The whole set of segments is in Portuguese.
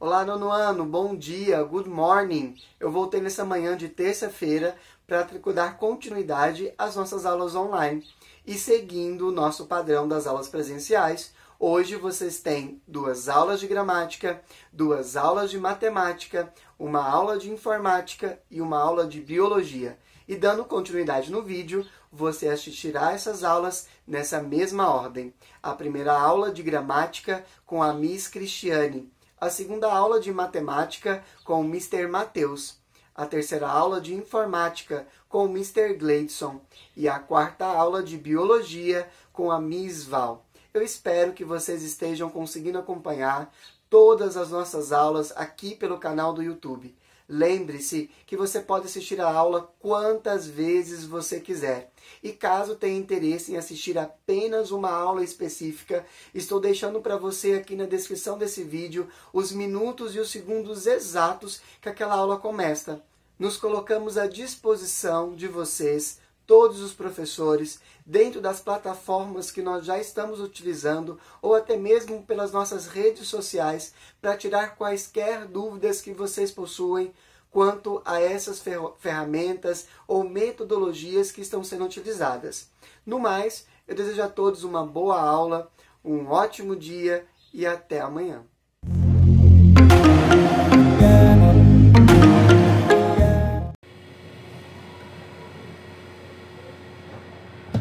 Olá, nono ano, bom dia, good morning. Eu voltei nessa manhã de terça-feira para dar continuidade às nossas aulas online. E seguindo o nosso padrão das aulas presenciais, hoje vocês têm 2 aulas de gramática, 2 aulas de matemática, uma aula de informática e uma aula de biologia. E dando continuidade no vídeo, você assistirá essas aulas nessa mesma ordem. A primeira aula de gramática com a Miss Cristiane. A segunda aula de matemática com o Mr. Matheus, a terceira aula de informática com o Mr. Gleidson e a quarta aula de biologia com a Miss Val. Eu espero que vocês estejam conseguindo acompanhar todas as nossas aulas aqui pelo canal do YouTube. Lembre-se que você pode assistir a aula quantas vezes você quiser. E caso tenha interesse em assistir apenas uma aula específica, estou deixando para você aqui na descrição desse vídeo os minutos e os segundos exatos que aquela aula começa. Nos colocamos à disposição de vocês, todos os professores, dentro das plataformas que nós já estamos utilizando ou até mesmo pelas nossas redes sociais para tirar quaisquer dúvidas que vocês possuem quanto a essas ferramentas ou metodologias que estão sendo utilizadas. No mais, eu desejo a todos uma boa aula, um ótimo dia e até amanhã.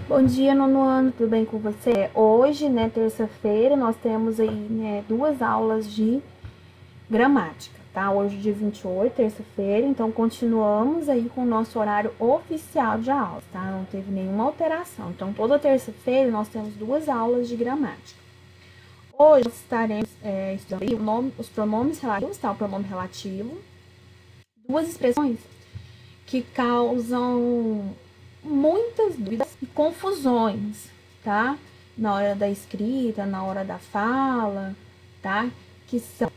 Bom dia, nono ano, tudo bem com você? Hoje, terça-feira, nós temos aí, 2 aulas de gramática, tá? Hoje, dia 28, terça-feira, então continuamos aí com o nosso horário oficial de aulas, tá? Não teve nenhuma alteração. Então, toda terça-feira nós temos 2 aulas de gramática. Hoje, nós estaremos estudando aí os pronomes relativos, tá? O pronome relativo, 2 expressões que causam muitas dúvidas e confusões, tá? Na hora da escrita, na hora da fala, tá? Que são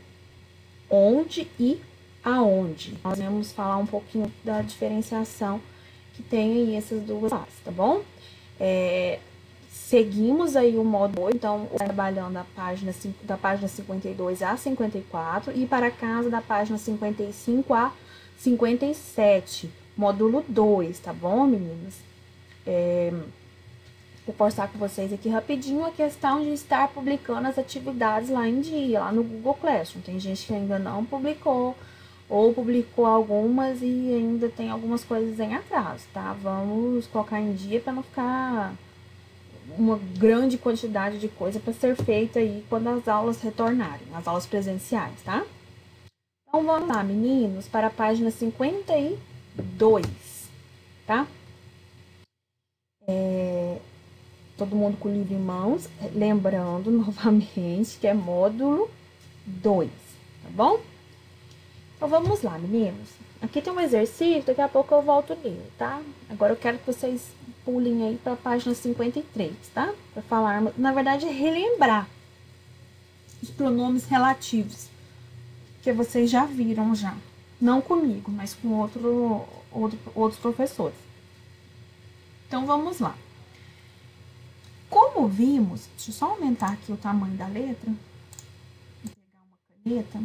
onde e aonde. Nós vamos falar um pouquinho da diferenciação que tem aí essas 2 falas, tá bom? Seguimos aí o módulo 8, então, trabalhando da página 52 a 54 e para casa da página 55 a 57. Módulo 2, tá bom, meninas? Vou postar com vocês aqui rapidinho a questão de estar publicando as atividades lá em dia, lá no Google Classroom. Tem gente que ainda não publicou, ou publicou algumas e ainda tem algumas coisas em atraso, tá? Vamos colocar em dia para não ficar uma grande quantidade de coisa para ser feita aí quando as aulas retornarem, as aulas presenciais, tá? Então, vamos lá, meninos, para a página 52, tá? Todo mundo com o livro em mãos, lembrando novamente que é módulo 2, tá bom? Então, vamos lá, meninos. Aqui tem um exercício, daqui a pouco eu volto nele, tá? Agora eu quero que vocês pulem aí para a página 53, tá? Para falarmos, na verdade, relembrar os pronomes relativos, que vocês já viram já. Não comigo, mas com outros professores. Então, vamos lá. Como vimos, deixa eu só aumentar aqui o tamanho da letra. Vou pegar uma caneta.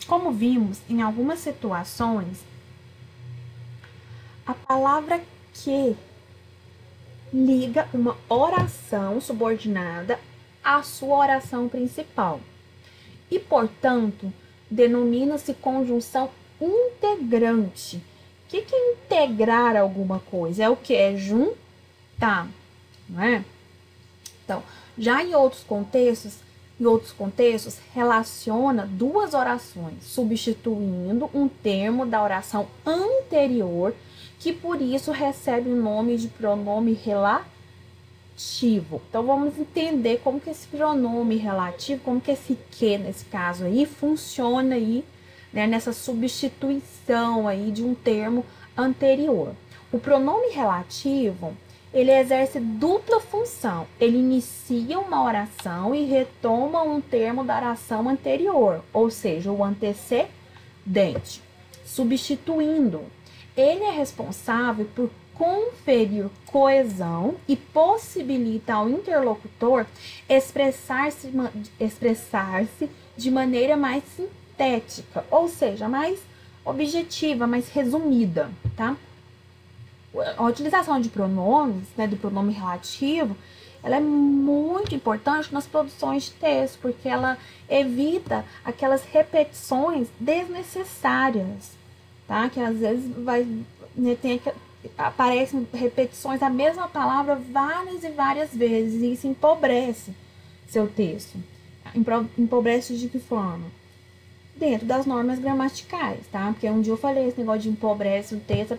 Como vimos, em algumas situações, a palavra que liga uma oração subordinada à sua oração principal. E, portanto, denomina-se conjunção integrante. O que é integrar alguma coisa? É o que? É juntar, não é? Então, já em outros contextos, relaciona 2 orações, substituindo um termo da oração anterior, que por isso recebe o nome de pronome relativo. Então, vamos entender como que esse pronome relativo, como que esse que, nesse caso aí, funciona aí, nessa substituição aí de um termo anterior. O pronome relativo, ele exerce dupla função. Ele inicia uma oração e retoma um termo da oração anterior, ou seja, o antecedente, substituindo. Ele é responsável por conferir coesão e possibilita ao interlocutor expressar-se de maneira mais sintética, ou seja, mais objetiva, mais resumida, tá? A utilização de pronomes, né, do pronome relativo, ela é muito importante nas produções de texto, porque ela evita aquelas repetições desnecessárias, tá? Que às vezes aparecem repetições da mesma palavra várias e várias vezes, e isso empobrece seu texto. Empobrece de que forma? Dentro das normas gramaticais, tá? Porque um dia eu falei esse negócio de empobrece o texto, a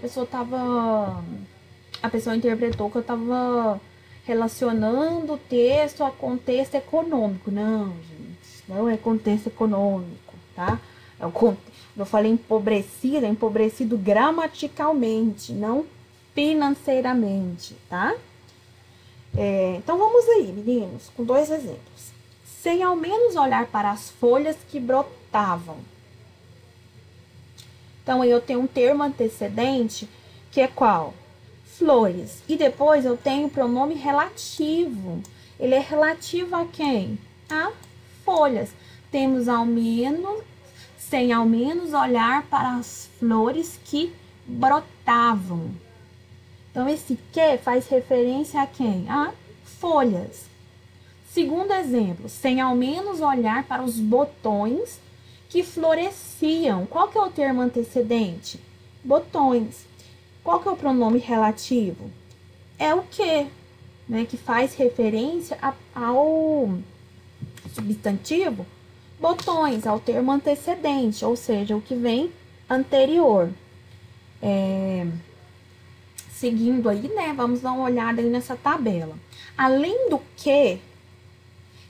pessoa interpretou que eu tava relacionando o texto a contexto econômico. Não, gente, não é contexto econômico, tá? Eu falei empobrecido gramaticalmente, não financeiramente, tá? Então vamos aí, meninos, com 2 exemplos. Sem ao menos olhar para as folhas que brotavam. Então aí eu tenho um termo antecedente que é qual? Flores. E depois eu tenho o pronome relativo. Ele é relativo a quem? A folhas. Temos ao menos, sem ao menos olhar para as flores que brotavam. Então, esse que faz referência a quem? A folhas. Segundo exemplo, sem ao menos olhar para os botões que floresciam. Qual que é o termo antecedente? Botões. Qual que é o pronome relativo? É o que, né? Que faz referência ao substantivo botões, ao termo antecedente, ou seja, o que vem anterior. Seguindo aí, né? Vamos dar uma olhada aí nessa tabela. Além do que,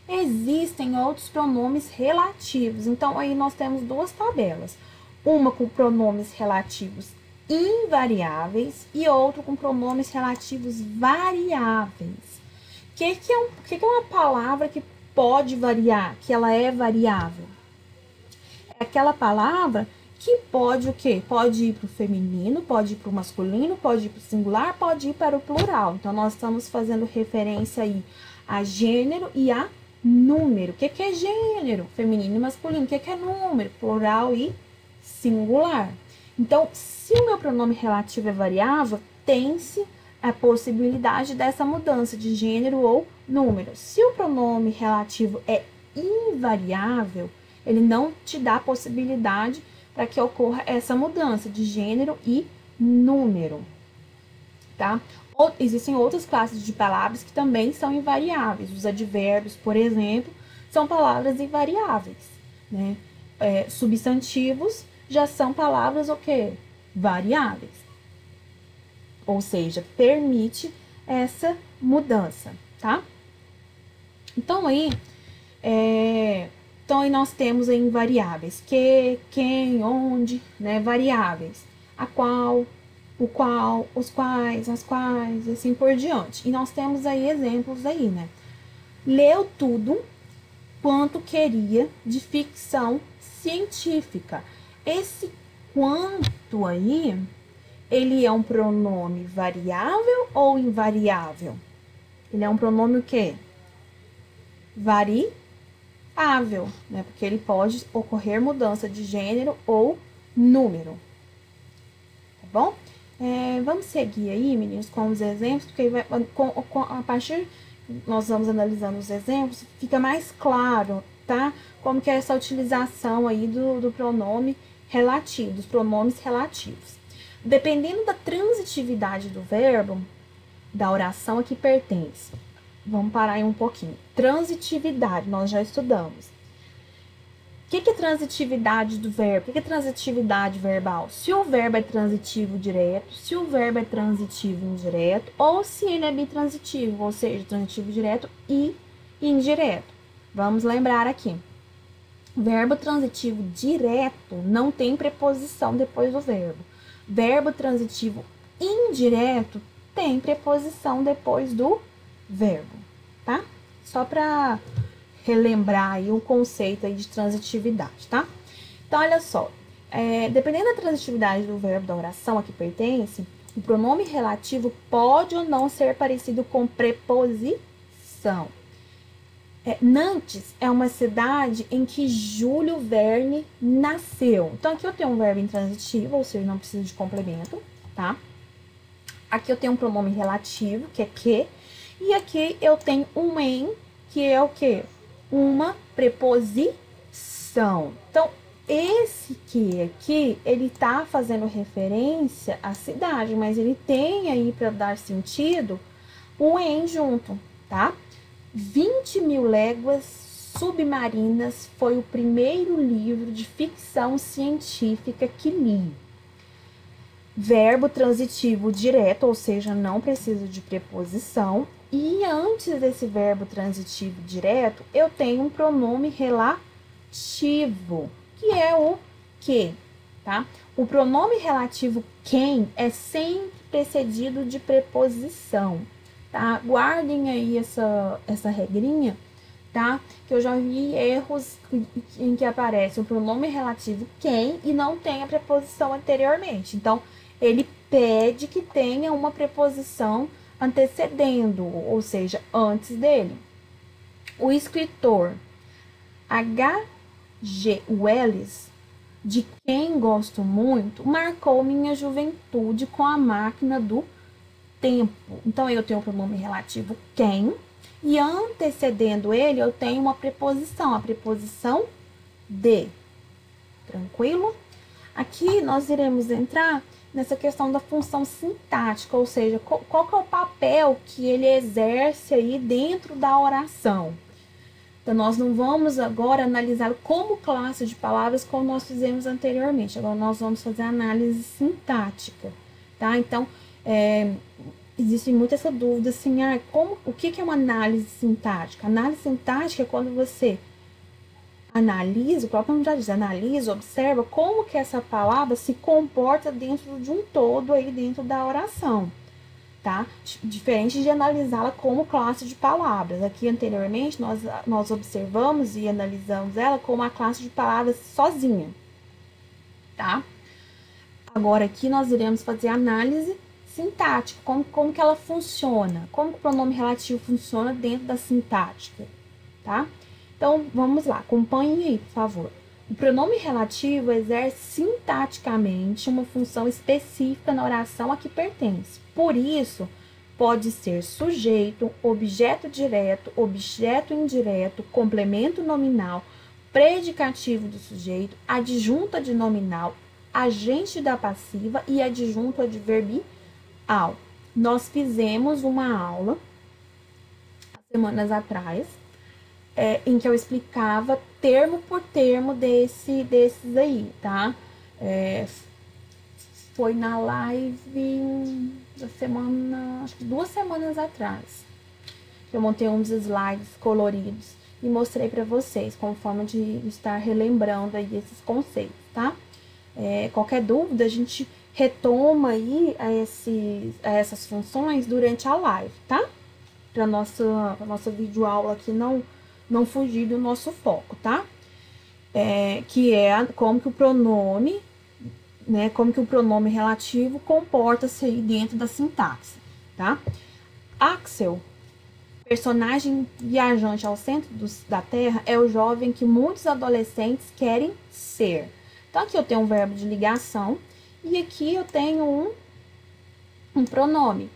existem outros pronomes relativos. Então, aí nós temos 2 tabelas. Uma com pronomes relativos invariáveis e outra com pronomes relativos variáveis. O que é uma palavra que pode variar, que ela é variável? É aquela palavra que pode o quê? Pode ir para o feminino, pode ir para o masculino, pode ir para o singular, pode ir para o plural. Então, nós estamos fazendo referência aí a gênero e a número. O que é gênero? Feminino e masculino. O que é número? Plural e singular. Então, se o meu pronome relativo é variável, tem-se a possibilidade dessa mudança de gênero ou número. Se o pronome relativo é invariável, ele não te dá a possibilidade para que ocorra essa mudança de gênero e número, tá? Existem outras classes de palavras que também são invariáveis. Os advérbios, por exemplo, são palavras invariáveis, né? Substantivos já são palavras o quê? Variáveis. Ou seja, permite essa mudança, tá? Então aí nós temos aí variáveis. Que, quem, onde, né? Variáveis. A qual, o qual, os quais, as quais, e assim por diante. E nós temos aí exemplos aí, né? Leu tudo quanto queria de ficção científica. Esse quanto aí, ele é um pronome variável ou invariável? Ele é um pronome o quê? Variável, né? Porque ele pode ocorrer mudança de gênero ou número. Tá bom? Vamos seguir aí, meninos, com os exemplos, porque a partir nós vamos analisando os exemplos, fica mais claro, tá? Como que é essa utilização aí do pronome relativo, dos pronomes relativos. Dependendo da transitividade do verbo, da oração a que pertence. Vamos parar aí um pouquinho. Transitividade, nós já estudamos. O que é transitividade do verbo? O que é transitividade verbal? Se o verbo é transitivo direto, se o verbo é transitivo indireto, ou se ele é bitransitivo, ou seja, transitivo direto e indireto. Vamos lembrar aqui. Verbo transitivo direto não tem preposição depois do verbo. Verbo transitivo indireto tem preposição depois do verbo, tá? Só para relembrar aí o conceito aí de transitividade, tá? Então, olha só, dependendo da transitividade do verbo da oração a que pertence, O pronome relativo pode ou não ser parecido com preposição. Nantes é uma cidade em que Júlio Verne nasceu. Então, aqui eu tenho um verbo intransitivo, ou seja, não precisa de complemento, tá? Aqui eu tenho um pronome relativo, que é que. E aqui eu tenho um em, que é o quê? Uma preposição. Então, esse que aqui, ele tá fazendo referência à cidade, mas ele tem aí, para dar sentido, o em junto, tá? 20.000 Léguas Submarinas foi o primeiro livro de ficção científica que li. Verbo transitivo direto, ou seja, não precisa de preposição. E antes desse verbo transitivo direto, eu tenho um pronome relativo, que é o que, tá? O pronome relativo quem é sempre precedido de preposição. Tá? Guardem aí essa regrinha, tá? Que eu já vi erros em que aparece o pronome relativo quem e não tem a preposição anteriormente. Então, ele pede que tenha uma preposição antecedendo, ou seja, antes dele. O escritor H.G. Wells, de quem gosto muito, marcou minha juventude com a máquina do tempo. Então, eu tenho o pronome relativo quem, e antecedendo ele, eu tenho uma preposição, a preposição de. Tranquilo? Aqui, nós iremos entrar nessa questão da função sintática, ou seja, qual que é o papel que ele exerce aí dentro da oração. Então, nós não vamos agora analisar como classe de palavras como nós fizemos anteriormente. Agora, nós vamos fazer análise sintática, tá? Então, existe muita essa dúvida, assim, o que é uma análise sintática? Análise sintática é quando você analisa, o próprio nome já diz, analisa, observa como que essa palavra se comporta dentro de um todo aí dentro da oração, tá? Diferente de analisá-la como classe de palavras. Aqui anteriormente nós observamos e analisamos ela como a classe de palavras sozinha, tá? Agora aqui nós iremos fazer análise sintática, como que ela funciona, como que o pronome relativo funciona dentro da sintática, tá? Então, vamos lá, acompanhem aí, por favor. O pronome relativo exerce sintaticamente uma função específica na oração a que pertence. Por isso, pode ser sujeito, objeto direto, objeto indireto, complemento nominal, predicativo do sujeito, adjunto adnominal, agente da passiva e adjunto adverbial. Nós fizemos uma aula semanas atrás, em que eu explicava termo por termo desses aí, tá? Foi na live da semana, acho que 2 semanas atrás. Eu montei uns slides coloridos e mostrei para vocês, como forma de estar relembrando aí esses conceitos, tá? Qualquer dúvida, a gente retoma aí essas funções durante a live, tá? Para nossa videoaula aqui não fugir do nosso foco, tá? Que é como que o pronome, né? Como que o pronome relativo comporta-se aí dentro da sintaxe, tá? Axel, personagem viajante ao centro da Terra, é o jovem que muitos adolescentes querem ser. Então, aqui eu tenho um verbo de ligação e aqui eu tenho um pronome,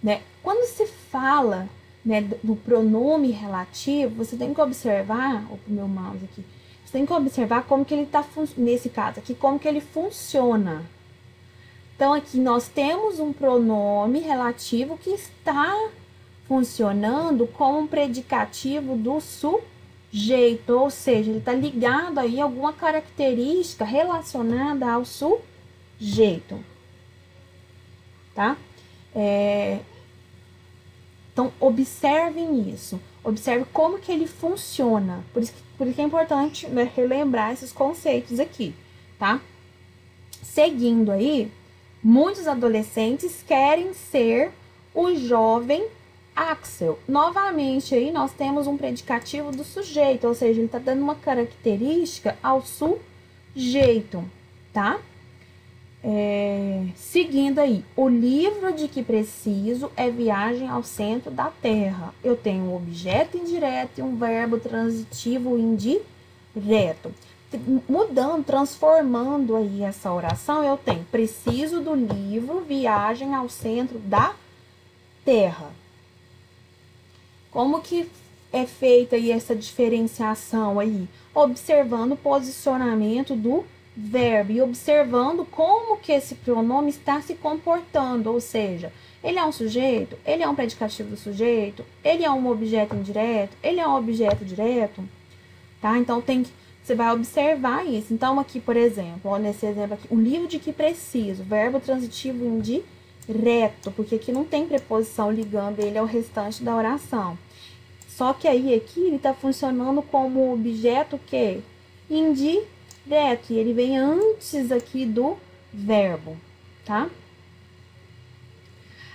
né? Quando se fala, né, do pronome relativo, você tem que observar, o meu mouse aqui, você tem que observar como que ele tá, nesse caso aqui, como que ele funciona. Então, aqui nós temos um pronome relativo que está funcionando como um predicativo do sujeito, ou seja, ele está ligado aí a alguma característica relacionada ao sujeito, tá? Então, observem isso. Observe como que ele funciona. Por isso que é importante, né, relembrar esses conceitos aqui, tá? Seguindo aí, muitos adolescentes querem ser o jovem Axel. Novamente, aí nós temos um predicativo do sujeito, ou seja, ele está dando uma característica ao sujeito, tá? Seguindo aí, o livro de que preciso é Viagem ao Centro da Terra. Eu tenho um objeto indireto e um verbo transitivo indireto. Mudando, transformando aí essa oração, eu tenho preciso do livro Viagem ao Centro da Terra. Como que é feita aí essa diferenciação aí? Observando o posicionamento do verbo e observando como que esse pronome está se comportando, ou seja, ele é um sujeito, ele é um predicativo do sujeito, ele é um objeto indireto, ele é um objeto direto, tá? Então você vai observar isso. Então aqui, por exemplo, ó, nesse exemplo aqui, o livro de que preciso, verbo transitivo indireto, porque aqui não tem preposição ligando ele ao restante da oração. Só que aí aqui ele está funcionando como objeto que indireto, e ele vem antes aqui do verbo, tá?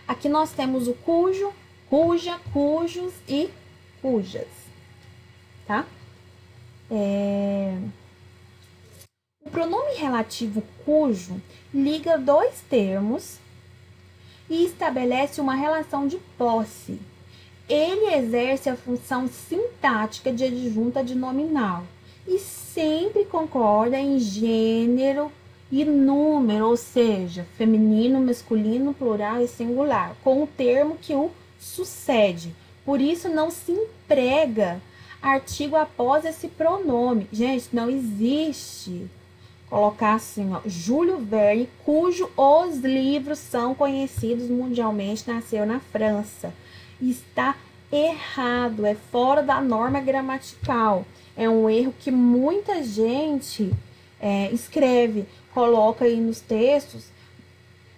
Aqui nós temos o cujo, cuja, cujos e cujas, tá? O pronome relativo cujo liga dois termos e estabelece uma relação de posse. Ele exerce a função sintática de adjunta de nominal e sempre concorda em gênero e número, ou seja, feminino, masculino, plural e singular, com o termo que o sucede. Por isso, não se emprega artigo após esse pronome. Gente, não existe colocar assim, ó, Júlio Verne, cujo os livros são conhecidos mundialmente, nasceu na França. Está errado, é fora da norma gramatical. É um erro que muita gente escreve, coloca aí nos textos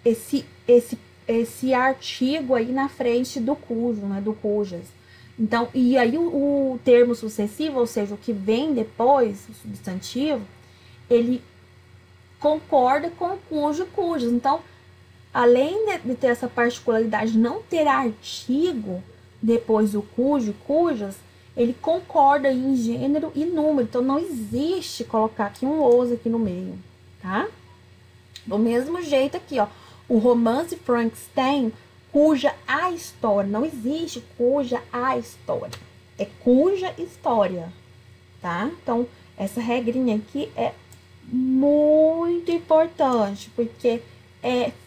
esse artigo aí na frente do cujo, né, do cujas. Então, e aí o termo sucessivo, ou seja, o que vem depois, o substantivo, ele concorda com o cujo, cujas. Então, além de ter essa particularidade de não ter artigo depois do cujo, cujas, ele concorda em gênero e número. Então, não existe colocar aqui um os aqui no meio, tá? Do mesmo jeito aqui, ó, o romance Frankenstein, cuja a história. Não existe cuja a história. É cuja história, tá? Então, essa regrinha aqui é muito importante, porque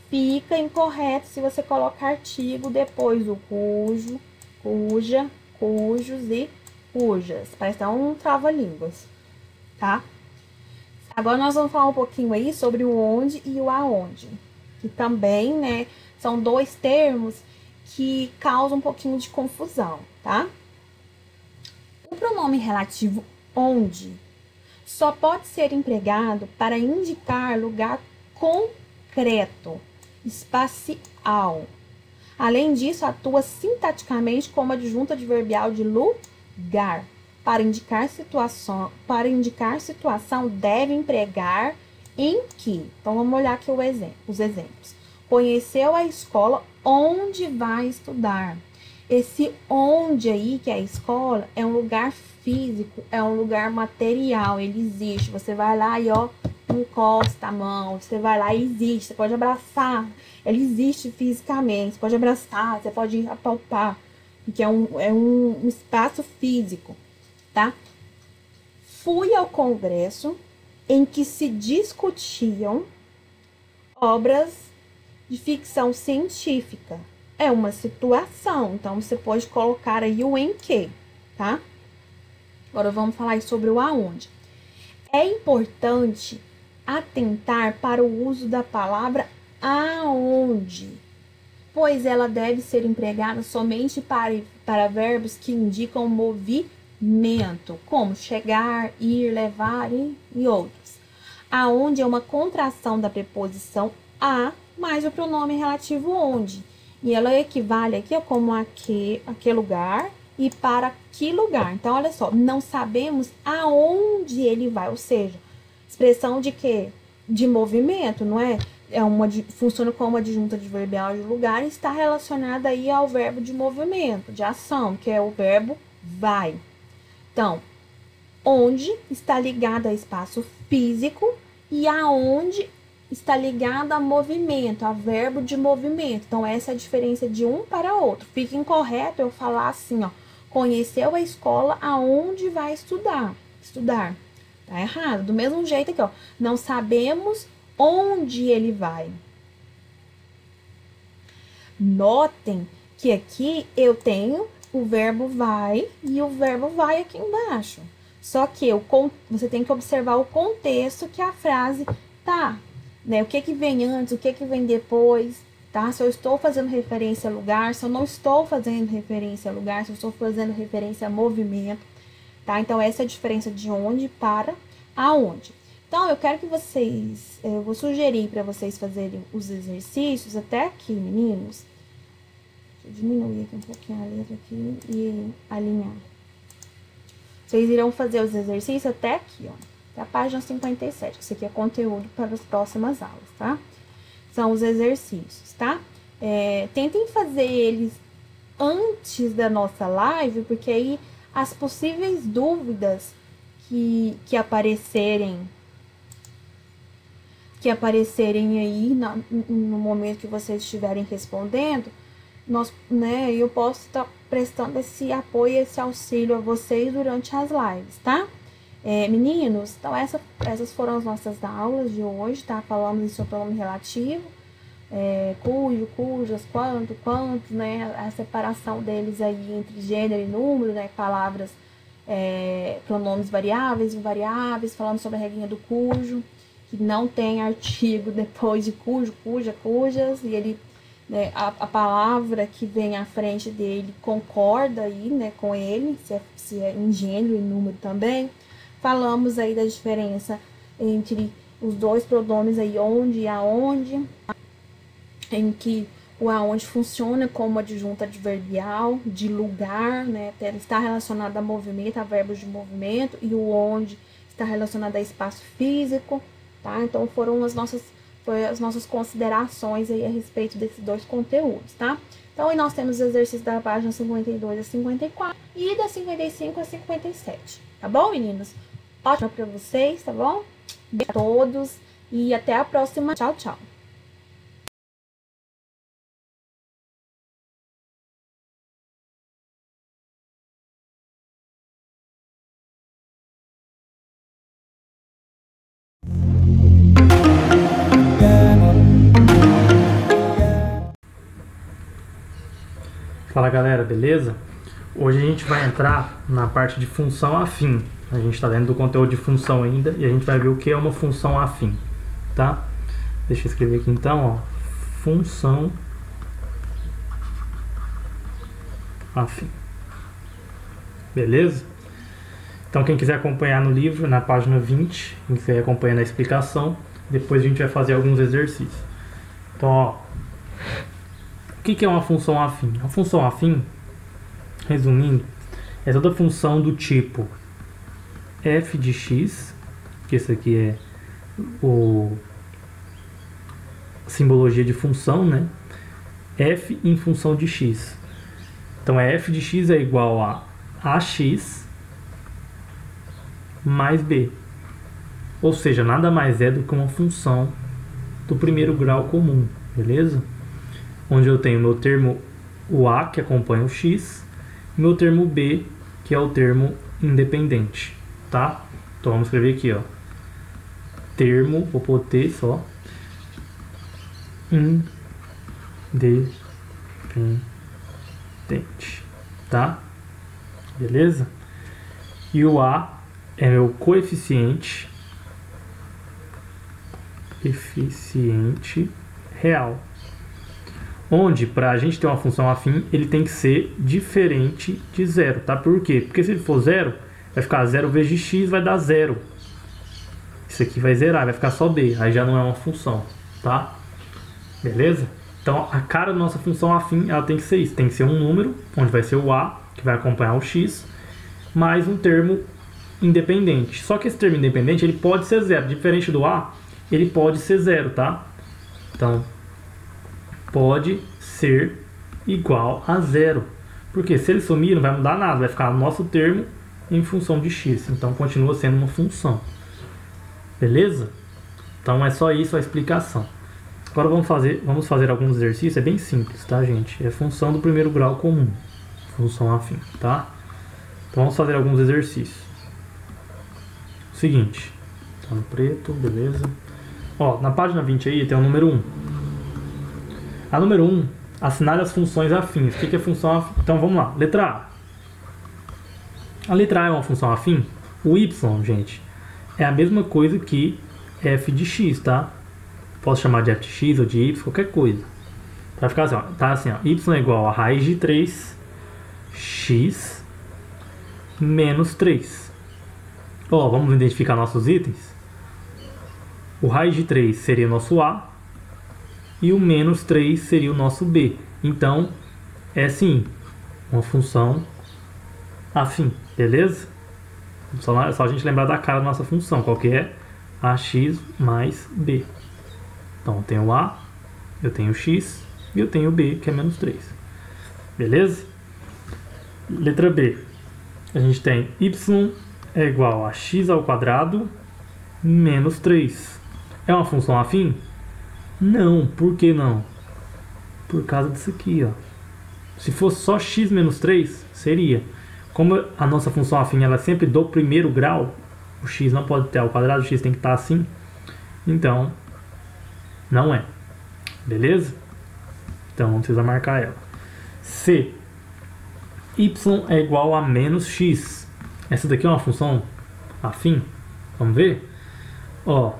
fica incorreto se você colocar artigo depois do cujo, cuja, cujos e cujas. Parece dar um trava-línguas, tá? Agora nós vamos falar um pouquinho aí sobre o onde e o aonde, que também, né, são dois termos que causam um pouquinho de confusão, tá? O pronome relativo onde só pode ser empregado para indicar lugar concreto, espacial. Além disso, atua sintaticamente como adjunta adverbial de lugar. Para indicar situação, deve empregar em que. Então, vamos olhar aqui os exemplos. Conheceu a escola onde vai estudar. Esse onde aí, que é a escola, é um lugar físico, é um lugar material, ele existe. Você vai lá e, ó, encosta a mão, você vai lá e existe, você pode abraçar, ele existe fisicamente, você pode abraçar, você pode apalpar, porque é um espaço físico, tá? Fui ao congresso em que se discutiam obras de ficção científica. É uma situação, então você pode colocar aí o em que, tá? Agora vamos falar sobre o aonde. É importante atentar para o uso da palavra aonde, pois ela deve ser empregada somente para verbos que indicam movimento, como chegar, ir, levar e outros. Aonde é uma contração da preposição a mais o pronome relativo onde. E ela equivale aqui como a que lugar e para que lugar. Então, olha só, não sabemos aonde ele vai, ou seja, expressão de quê? De movimento, não é? Funciona como adjunta adverbial de lugar e está relacionada aí ao verbo de movimento, de ação, que é o verbo vai. Então, onde está ligado a espaço físico e aonde está ligado a movimento, a verbo de movimento. Então, essa é a diferença de um para outro. Fica incorreto eu falar assim, ó, conheceu a escola aonde vai estudar. Tá errado. Do mesmo jeito aqui, ó, não sabemos onde ele vai. Notem que aqui eu tenho o verbo vai e o verbo vai aqui embaixo. Só que você tem que observar o contexto que a frase tá, né? O que que vem antes, o que que vem depois, tá? Se eu estou fazendo referência a lugar, se eu não estou fazendo referência a lugar, se eu estou fazendo referência a movimento, tá? Então, essa é a diferença de onde para aonde. Então, eu quero que eu vou sugerir para vocês fazerem os exercícios até aqui, meninos. Deixa eu diminuir aqui um pouquinho a letra aqui e alinhar. Vocês irão fazer os exercícios até aqui, ó, até a página 57, que isso aqui é conteúdo para as próximas aulas, tá? São os exercícios, tá? Tentem fazer eles antes da nossa live, porque aí as possíveis dúvidas que aparecerem aí no momento que vocês estiverem respondendo, eu posso estar prestando esse apoio, esse auxílio a vocês durante as lives, tá? Meninos, então essas foram as nossas aulas de hoje, tá? Falamos sobre pronome relativo, cujo, cujas, quanto, quantos, né? A separação deles aí entre gênero e número, né? Palavras, pronomes variáveis, invariáveis, falando sobre a regrinha do cujo, que não tem artigo depois de cujo, cuja, cujas, e ele, né, a palavra que vem à frente dele concorda aí, né, com ele, se é em gênero e número também. Falamos aí da diferença entre os dois pronomes aí, onde e aonde, em que o aonde funciona como adjunto adverbial de lugar, né, está relacionado a movimento, a verbos de movimento, e o onde está relacionado a espaço físico, tá? Então foram as nossas considerações aí a respeito desses dois conteúdos, tá? Então, aí nós temos os exercícios da página 52 a 54 e da 55 a 57, tá bom, meninos? Ótimo pra vocês, tá bom? Beijo a todos e até a próxima. Tchau, tchau. Fala galera, beleza? Hoje a gente vai entrar na parte de função afim. A gente está dentro do conteúdo de função ainda e a gente vai ver o que é uma função afim, tá? Deixa eu escrever aqui então, ó, função afim. Beleza? Então quem quiser acompanhar no livro, na página 20, quem quiser acompanhar na explicação, depois a gente vai fazer alguns exercícios. Então, ó, o que é uma função afim? A função afim, resumindo, é toda função do tipo f de x, que isso aqui é simbologia de função, né? F em função de x. Então, f de x é igual a ax mais b. Ou seja, nada mais é do que uma função do primeiro grau comum, beleza? Onde eu tenho meu termo o a, que acompanha o x, e meu termo b, que é o termo independente, tá? Então vamos escrever aqui, ó, termo, vou pôr T só, independente, tá? Beleza? E o a é meu coeficiente real. Onde, para a gente ter uma função afim, ele tem que ser diferente de zero, tá? Por quê? Porque se ele for zero, vai ficar 0 vezes x, vai dar zero. Isso aqui vai zerar, vai ficar só b, aí já não é uma função, tá? Beleza? Então, a cara da nossa função afim, ela tem que ser isso. Tem que ser um número, onde vai ser o a, que vai acompanhar o x, mais um termo independente. Só que esse termo independente, ele pode ser zero. Diferente do a, ele pode ser zero, tá? Então, pode ser igual a zero. Porque se ele sumir, não vai mudar nada. Vai ficar o nosso termo em função de x. Então, continua sendo uma função. Beleza? Então é só isso a explicação. Agora vamos fazer alguns exercícios, é bem simples, tá, gente? É função do primeiro grau comum, função afim, tá? Então vamos fazer alguns exercícios. Seguinte, tá no preto, beleza. Ó, na página 20 aí tem o número 1. A número 1, assinale as funções afins. O que é função afim? Então vamos lá, letra A. A letra A é uma função afim? O y, gente, é a mesma coisa que f de x, tá? Posso chamar de f de x ou de y, qualquer coisa. Vai ficar assim, ó. Tá assim, ó. Y é igual a raiz de 3x menos 3. Ó, vamos identificar nossos itens. O raiz de 3 seria o nosso A e o menos 3 seria o nosso B. Então, é sim uma função afim, beleza? Só a gente lembrar da cara da nossa função, qual que é? AX mais B. Então, eu tenho A, eu tenho X e eu tenho B, que é menos 3. Beleza? Letra B. A gente tem Y é igual a x ao quadrado menos 3. É uma função afim? Não. Por que não? Por causa disso aqui, ó. Se fosse só x menos 3, seria. Como a nossa função afim ela é sempre do primeiro grau, o x não pode ter ao quadrado, o x tem que estar assim. Então, não é. Beleza? Então, não precisa marcar ela. C. Y é igual a menos x. Essa daqui é uma função afim? Vamos ver? Ó,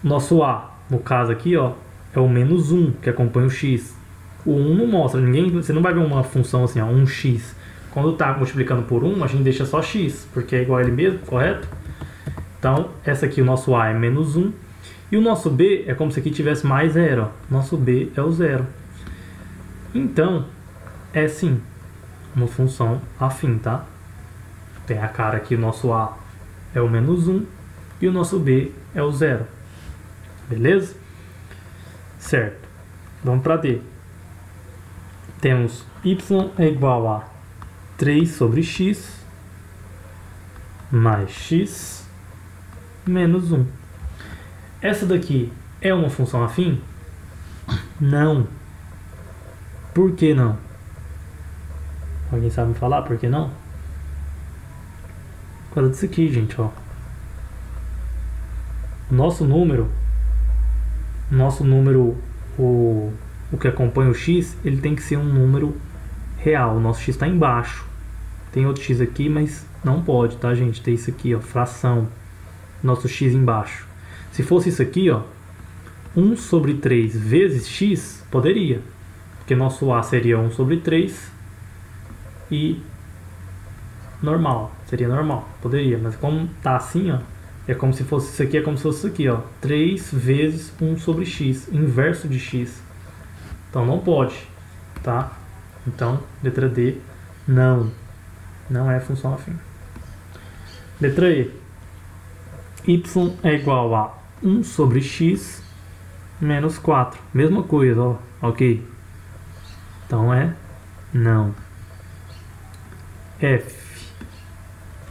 nosso A, no caso aqui, ó, é o menos 1, que acompanha o x. O 1 não mostra, você não vai ver uma função assim, ó, 1x. Quando está multiplicando por 1, a gente deixa só x, porque é igual a ele mesmo, correto? Então, essa aqui, o nosso A é menos 1. E o nosso B é como se aqui tivesse mais 0. Nosso B é o 0. Então, é sim uma função afim, tá? Tem a cara aqui, o nosso A é o menos 1 e o nosso B é o 0. Beleza? Certo. Vamos para D. Temos y é igual a 3 sobre x mais x menos 1. Essa daqui é uma função afim? Não. Por que não? Alguém sabe me falar por que não? Por causa disso aqui, gente, ó. O nosso número, o que acompanha o x, ele tem que ser um número real. O nosso x está embaixo. Tem outro x aqui, mas não pode, tá, gente? Tem isso aqui, ó, fração. Nosso x embaixo. Se fosse isso aqui, ó, 1 sobre 3 vezes x, poderia. Porque nosso A seria 1 sobre 3 e normal. Seria normal, poderia. Mas como tá assim, ó, é como se fosse isso aqui, é como se fosse isso aqui, ó. 3 vezes 1 sobre x, inverso de x. Então não pode, tá? Então, letra D, não. Não é função afim. Letra E. Y é igual a 1 sobre x menos 4. Mesma coisa, ó. Ok. Então é não. F.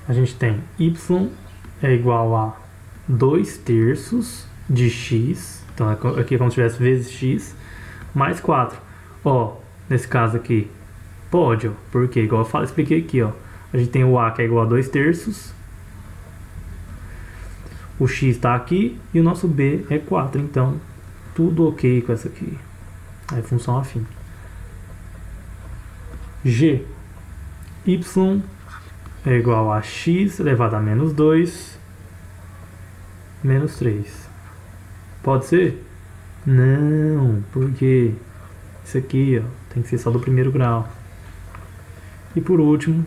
A gente tem y é igual a 2 terços de x. Então aqui é como se tivesse vezes x mais 4. Ó, nesse caso aqui, pode, ó. Porque, igual eu expliquei aqui, ó. A gente tem o A que é igual a 2 terços. O x está aqui e o nosso B é 4. Então, tudo ok com essa aqui. É função afim. G. Y é igual a x elevado a menos 2 menos 3. Pode ser? Não, porque isso aqui, ó, tem que ser só do primeiro grau. E por último,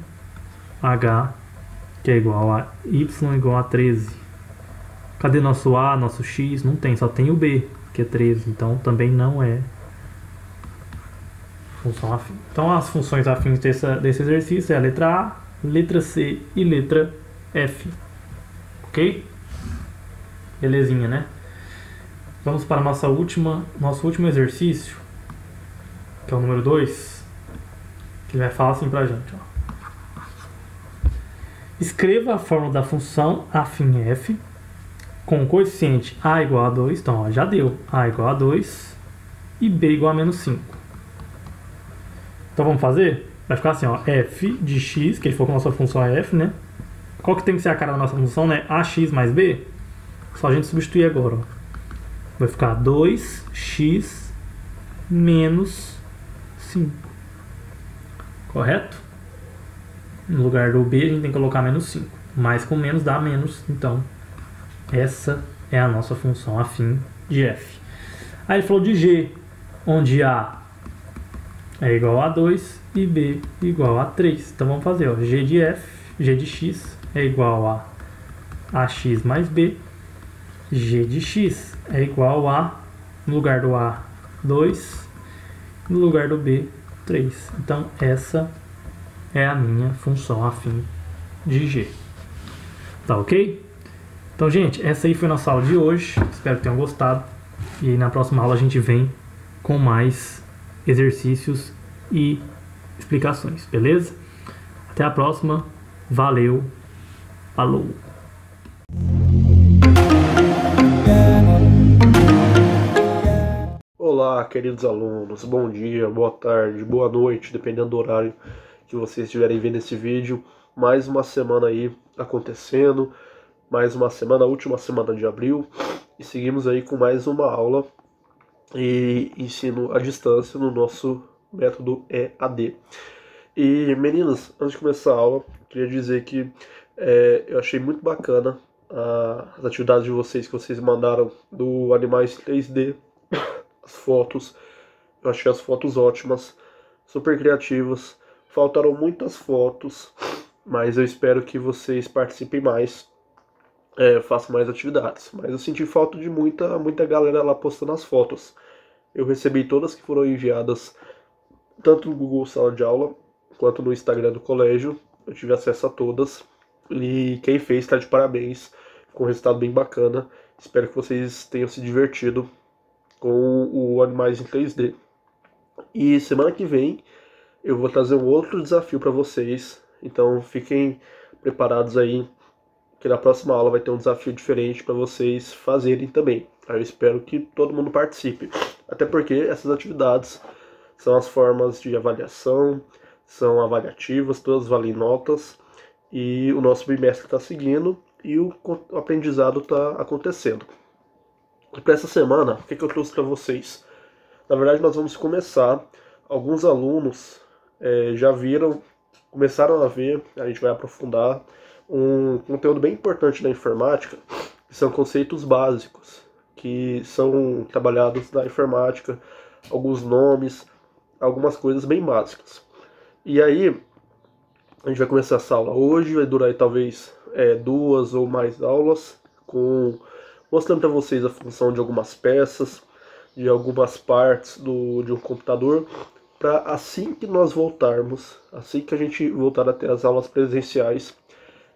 H, que é igual a y igual a 13. Cadê nosso A, nosso x? Não tem, só tem o B, que é 13. Então também não é função afim. Então as funções afins desse exercício é a letra A, letra C e letra F. Ok? Belezinha, né? Vamos para nosso último exercício, que é o número 2, que ele vai falar assim pra gente, ó. Escreva a fórmula da função afim f com o coeficiente A igual a 2, então ó, já deu A igual a 2 e B igual a menos 5. Então vamos fazer? Vai ficar assim, ó, f de x, que ele falou que a nossa função é f, né? Qual que tem que ser a cara da nossa função, né? Ax mais b? Só a gente substituir agora, ó. Vai ficar 2x menos 5. Correto? No lugar do b a gente tem que colocar menos 5. Mais com menos dá menos, então essa é a nossa função afim de f. Aí ele falou de g, onde a é igual a 2 e b igual a 3. Então vamos fazer, ó, g de x é igual a ax mais b. G de x é igual a, no lugar do a, 2, no lugar do b, 3. Então essa é a minha função afim de g. Tá ok? Então, gente, essa aí foi a nossa aula de hoje. Espero que tenham gostado. E na próxima aula a gente vem com mais exercícios e explicações, beleza? Até a próxima. Valeu. Falou. Olá, queridos alunos. Bom dia, boa tarde, boa noite, dependendo do horário que vocês estiverem vendo esse vídeo. Mais uma semana aí acontecendo. Mais uma semana, a última semana de abril. E seguimos aí com mais uma aula e ensino à distância no nosso método EAD. E meninas, antes de começar a aula, queria dizer que eu achei muito bacana as atividades de vocês que vocês mandaram do Animais 3D, as fotos. Eu achei as fotos ótimas, super criativas. Faltaram muitas fotos, mas eu espero que vocês participem mais, façam mais atividades. Mas eu senti falta de muita galera lá postando as fotos. Eu recebi todas que foram enviadas, tanto no Google Sala de Aula, quanto no Instagram do colégio. Eu tive acesso a todas. E quem fez está de parabéns. Ficou um resultado bem bacana. Espero que vocês tenham se divertido com o Animais em 3D. E semana que vem eu vou trazer um outro desafio para vocês. Então fiquem preparados aí, que na próxima aula vai ter um desafio diferente para vocês fazerem também. Eu espero que todo mundo participe. Até porque essas atividades são as formas de avaliação, são avaliativas, todas valem notas. E o nosso bimestre está seguindo e o aprendizado está acontecendo. E para essa semana, o que eu trouxe para vocês? Na verdade, nós vamos começar. Alguns alunos já viram, começaram a ver, a gente vai aprofundar um conteúdo bem importante da informática, que são conceitos básicos, que são trabalhados na informática, alguns nomes, algumas coisas bem básicas. E aí, a gente vai começar essa aula hoje, vai durar aí, talvez 2 ou mais aulas, mostrando para vocês a função de algumas peças, de algumas partes de um computador, para assim que nós voltarmos, assim que a gente voltar a ter as aulas presenciais,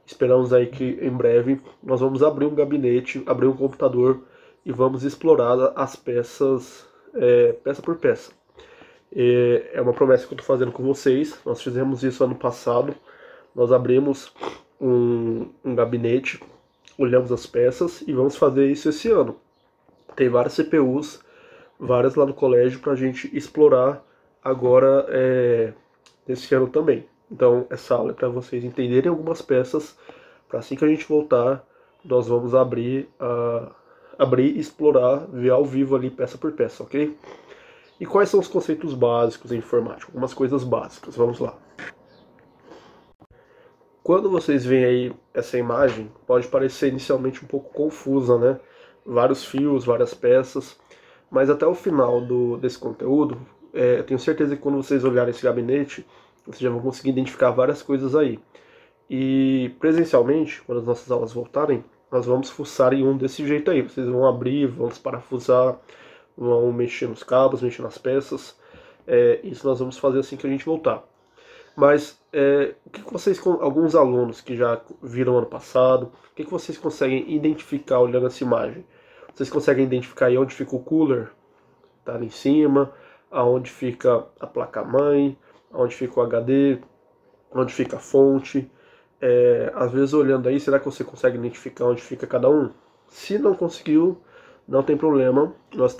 esperamos aí que em breve nós vamos abrir um gabinete, abrir um computador e vamos explorar as peças, peça por peça. É uma promessa que eu estou fazendo com vocês. Nós fizemos isso ano passado. Nós abrimos um gabinete, olhamos as peças e vamos fazer isso esse ano. Tem várias CPUs, várias lá no colégio para a gente explorar agora nesse ano também. Então essa aula é para vocês entenderem algumas peças, para assim que a gente voltar, nós vamos abrir, explorar, ver ao vivo ali peça por peça, ok? E quais são os conceitos básicos em informática? Algumas coisas básicas, vamos lá. Quando vocês veem aí essa imagem, pode parecer inicialmente um pouco confusa, né? Vários fios, várias peças, mas até o final desse conteúdo, eu tenho certeza que quando vocês olharem esse gabinete, vocês já vão conseguir identificar várias coisas aí. E presencialmente, quando as nossas aulas voltarem, nós vamos fuçar em um desse jeito aí. Vocês vão abrir, vão desparafusar, vão mexer nos cabos, mexer nas peças. Isso nós vamos fazer assim que a gente voltar. Mas o que vocês, alguns alunos que já viram ano passado, o que vocês conseguem identificar olhando essa imagem? Vocês conseguem identificar aí onde fica o cooler? Tá ali em cima, aonde fica a placa-mãe, onde fica o HD, onde fica a fonte. Às vezes olhando aí, será que você consegue identificar onde fica cada um? Se não conseguiu, não tem problema, nós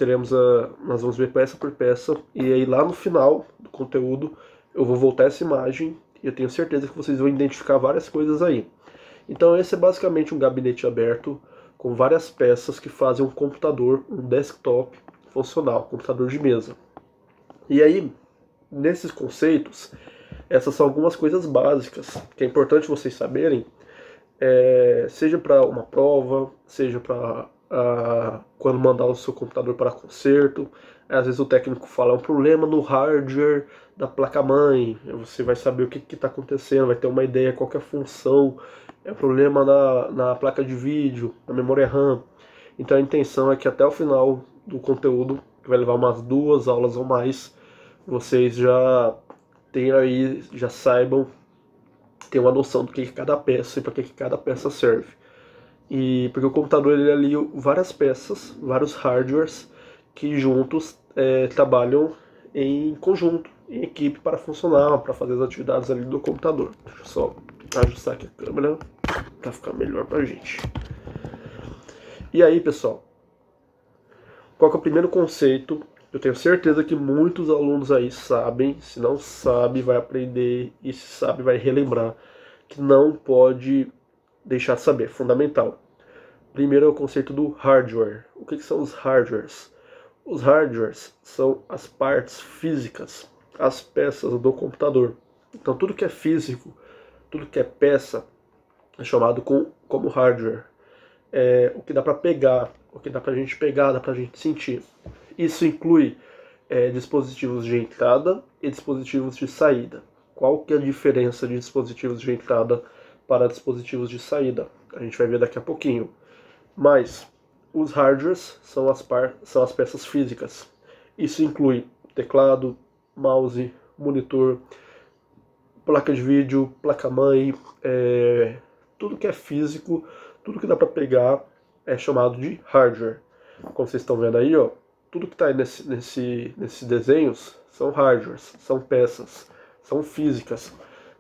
vamos ver peça por peça, e aí lá no final do conteúdo eu vou voltar essa imagem e eu tenho certeza que vocês vão identificar várias coisas aí. Então esse é basicamente um gabinete aberto com várias peças que fazem um computador, um desktop funcional, computador de mesa. E aí, nesses conceitos, essas são algumas coisas básicas que é importante vocês saberem, seja para uma prova, seja para quando mandar o seu computador para conserto. Às vezes o técnico fala um problema no hardware da placa-mãe, você vai saber o que está acontecendo, vai ter uma ideia qual que é a função, é problema na placa de vídeo, na memória RAM. Então a intenção é que até o final do conteúdo, que vai levar umas 2 aulas ou mais, vocês já tenham aí, já saibam, ter uma noção do que é cada peça e para que cada peça serve. E porque o computador ele ali várias peças, vários hardwares que juntos trabalham em conjunto, em equipe para funcionar, para fazer as atividades ali do computador. Deixa eu só ajustar aqui a câmera para ficar melhor pra gente. E aí, pessoal, qual que é o primeiro conceito? Eu tenho certeza que muitos alunos aí sabem, se não sabe, vai aprender, e se sabe, vai relembrar, que não pode deixar de saber, fundamental. Primeiro é o conceito do hardware. O que são os hardwares? Os hardwares são as partes físicas, as peças do computador. Então tudo que é físico, tudo que é peça, é chamado como hardware. O que dá para pegar, o que dá pra gente pegar, dá pra gente sentir. Isso inclui dispositivos de entrada e dispositivos de saída. Qual que é a diferença de dispositivos de entrada para dispositivos de saída? A gente vai ver daqui a pouquinho. Mas os hardwares são as peças físicas. Isso inclui teclado, mouse, monitor, placa de vídeo, placa-mãe, tudo que é físico, tudo que dá para pegar é chamado de hardware. Como vocês estão vendo aí, ó, tudo que está aí nesses desenhos são hardwares, são peças, são físicas.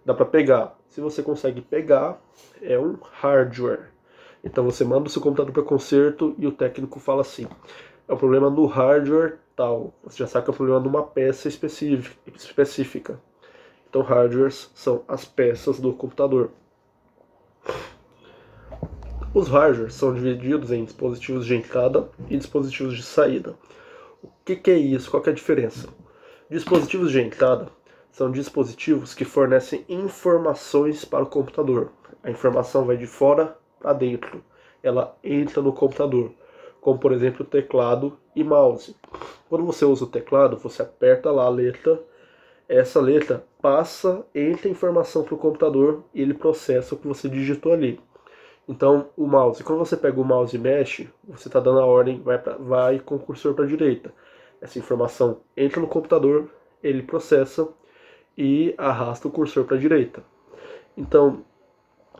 Dá para pegar. Se você consegue pegar, é um hardware. Então você manda o seu computador para conserto e o técnico fala assim: é um problema no hardware tal. Você já sabe que é um problema numa peça específica. Então hardwares são as peças do computador. Os hardwares são divididos em dispositivos de entrada e dispositivos de saída. O que é isso? Qual que é a diferença? Dispositivos de entrada são dispositivos que fornecem informações para o computador. A informação vai de fora para dentro. Ela entra no computador, como por exemplo teclado e mouse. Quando você usa o teclado, você aperta lá a letra, essa letra entra informação para o computador e ele processa o que você digitou ali. Então o mouse, quando você pega o mouse e mexe, você está dando a ordem, vai com o cursor para a direita. Essa informação entra no computador, ele processa e arrasta o cursor para a direita. Então,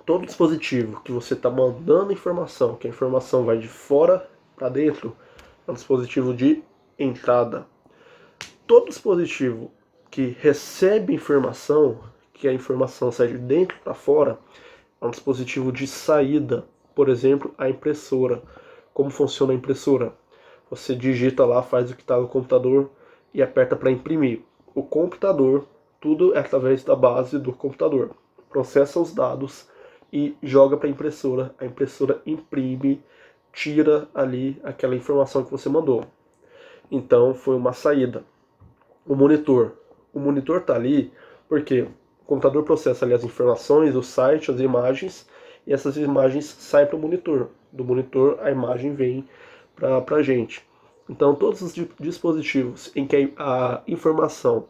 todo dispositivo que você está mandando informação, que a informação vai de fora para dentro, é um dispositivo de entrada. Todo dispositivo que recebe informação, que a informação sai de dentro para fora, é um dispositivo de saída. Por exemplo, a impressora. Como funciona a impressora? Você digita lá, faz o que está no computador e aperta para imprimir. O computador, tudo é através da base do computador. Processa os dados e joga para a impressora. A impressora imprime, tira ali aquela informação que você mandou. Então foi uma saída. O monitor está ali porque o computador processa ali as informações, o site, as imagens, e essas imagens saem para o monitor. Do monitor a imagem vem para a gente. Então todos os dispositivos em que a informação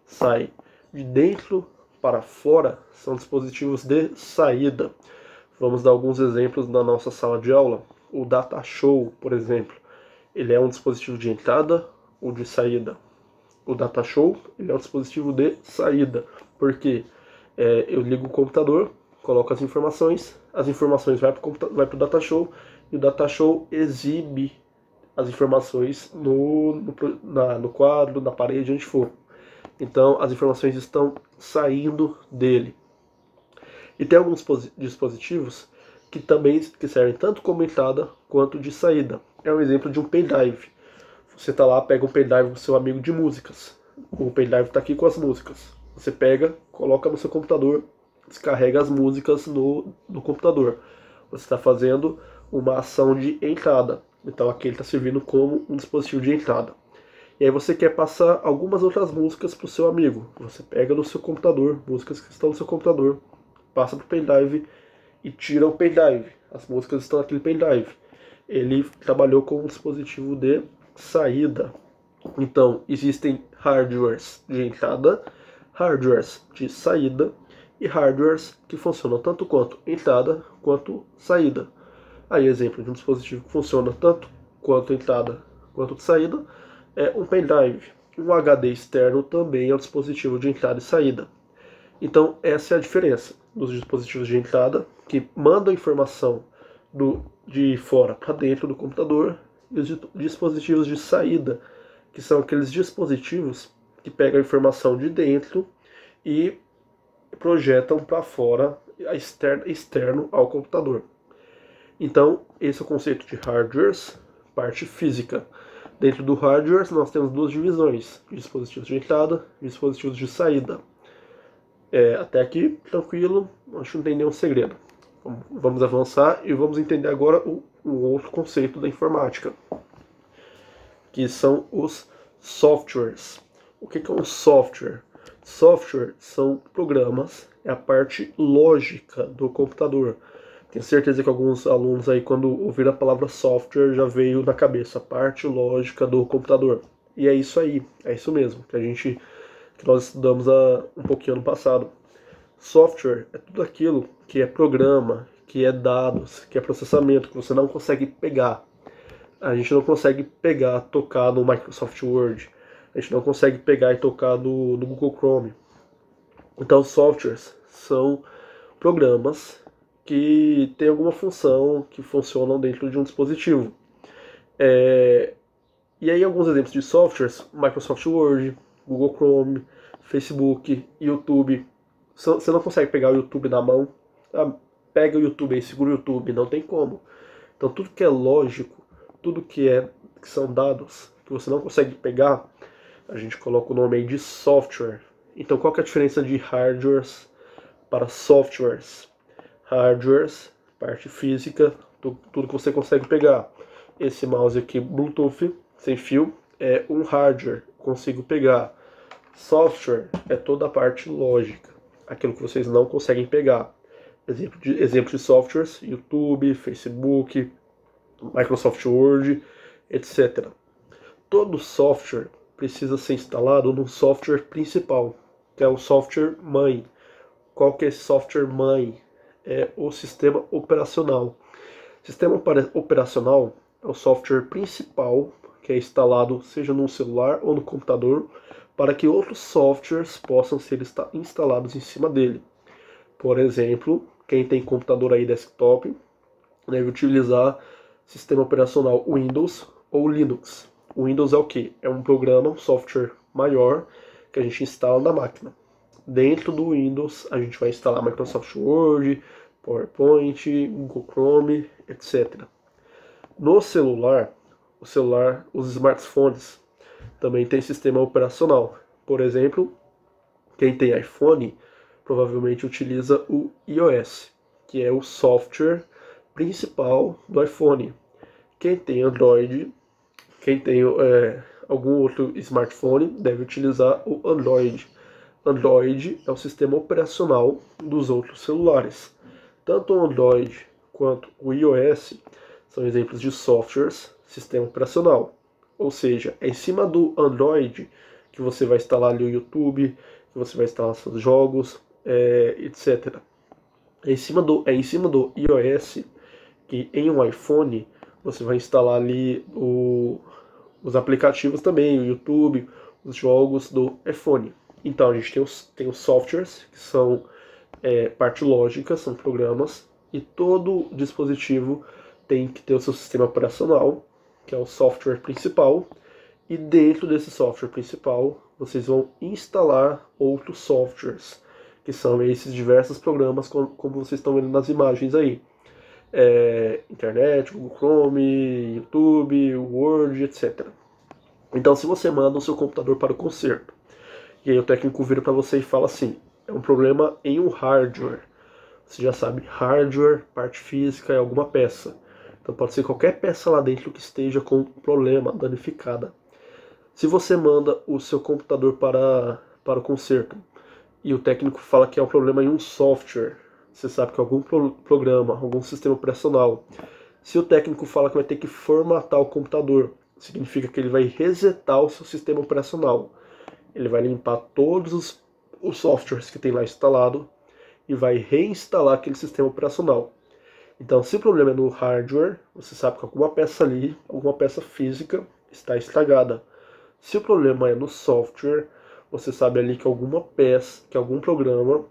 sai de dentro para fora são dispositivos de saída. Vamos dar alguns exemplos na nossa sala de aula. O Datashow, por exemplo, ele é um dispositivo de entrada ou de saída? O Datashow, ele é um dispositivo de saída, porque eu ligo o computador, coloco as informações vai para o Datashow, e o Datashow exibe as informações no quadro, na parede, onde for. Então as informações estão saindo dele. E tem alguns dispositivos que servem tanto como entrada quanto de saída. É um exemplo de um pendrive. Você está lá, pega um pendrive do seu amigo de músicas. O pendrive está aqui com as músicas. Você pega, coloca no seu computador, descarrega as músicas no computador. Você está fazendo uma ação de entrada. Então aqui ele está servindo como um dispositivo de entrada. E aí você quer passar algumas outras músicas para o seu amigo. Você pega no seu computador, músicas que estão no seu computador, passa para o pendrive e tira o pendrive. As músicas estão naquele pendrive. Ele trabalhou com um dispositivo de saída. Então, existem hardwares de entrada, hardwares de saída e hardwares que funcionam tanto quanto entrada quanto saída. Aí, exemplo de um dispositivo que funciona tanto quanto entrada quanto de saída é um pendrive. Um HD externo também é um dispositivo de entrada e saída. Então, essa é a diferença dos dispositivos de entrada, que mandam informação de fora para dentro do computador, e os dispositivos de saída, que são aqueles dispositivos que pegam a informação de dentro e projetam para fora, externo ao computador. Então, esse é o conceito de hardwares, parte física. Dentro do hardware, nós temos duas divisões: dispositivos de entrada e dispositivos de saída. Até aqui, tranquilo, acho que não tem nenhum segredo. Vamos avançar e vamos entender agora um outro conceito da informática, que são os softwares. O que é um software? Software são programas, é a parte lógica do computador. Tenho certeza que alguns alunos aí, quando ouviram a palavra software, já veio na cabeça a parte lógica do computador. E é isso aí, é isso mesmo, que nós estudamos há um pouquinho ano passado. Software é tudo aquilo que é programa, que é dados, que é processamento, que você não consegue pegar. A gente não consegue pegar, tocar no Microsoft Word. A gente não consegue pegar e tocar no Google Chrome. Então, softwares são programas que têm alguma função, que funcionam dentro de um dispositivo. E aí, alguns exemplos de softwares: Microsoft Word, Google Chrome, Facebook, YouTube. Você não consegue pegar o YouTube na mão. Pega o YouTube aí, segura o YouTube, não tem como. Então, tudo que é lógico, tudo que são dados que você não consegue pegar, a gente coloca o nome aí de software. Então, qual que é a diferença de hardwares para softwares? Hardwares, parte física, tudo que você consegue pegar. Esse mouse aqui, Bluetooth, sem fio, é um hardware, consigo pegar. Software é toda a parte lógica, aquilo que vocês não conseguem pegar. Exemplo de softwares: YouTube, Facebook, Microsoft Word, etc. Todo software precisa ser instalado no software principal, que é o software mãe. Qual que é esse software mãe? É o sistema operacional. Sistema operacional é o software principal que é instalado seja no celular ou no computador, para que outros softwares possam ser instalados em cima dele. Por exemplo, quem tem computador aí desktop deve utilizar sistema operacional Windows ou Linux. O Windows é o que? É um programa, um software maior que a gente instala na máquina. Dentro do Windows a gente vai instalar Microsoft Word, PowerPoint, Google Chrome, etc. No celular, os smartphones também tem sistema operacional. Por exemplo, quem tem iPhone provavelmente utiliza o iOS, que é o software principal do iPhone. Quem tem Android, quem tem algum outro smartphone, deve utilizar o Android. Android é o sistema operacional dos outros celulares. Tanto o Android quanto o iOS são exemplos de softwares, sistema operacional. Ou seja, é em cima do Android que você vai instalar ali o YouTube, que você vai instalar seus jogos, etc. É em cima do iOS que em um iPhone você vai instalar ali os aplicativos também, o YouTube, os jogos do iPhone. Então a gente tem os softwares, que são parte lógica, são programas, e todo dispositivo tem que ter o seu sistema operacional, que é o software principal, e dentro desse software principal vocês vão instalar outros softwares, que são esses diversos programas, como vocês estão vendo nas imagens aí. internet, Google Chrome, YouTube, Word, etc. Então, se você manda o seu computador para o conserto, e aí o técnico vira para você e fala assim, é um problema em um hardware. Você já sabe, hardware, parte física, é alguma peça. Então pode ser qualquer peça lá dentro que esteja com problema, danificada. Se você manda o seu computador para o conserto e o técnico fala que é um problema em um software, você sabe que é algum programa, algum sistema operacional. Se o técnico fala que vai ter que formatar o computador, significa que ele vai resetar o seu sistema operacional. Ele vai limpar todos os softwares que tem lá instalado e vai reinstalar aquele sistema operacional. Então, se o problema é no hardware, você sabe que alguma peça ali, alguma peça física está estragada. Se o problema é no software, você sabe ali que alguma peça, que algum programa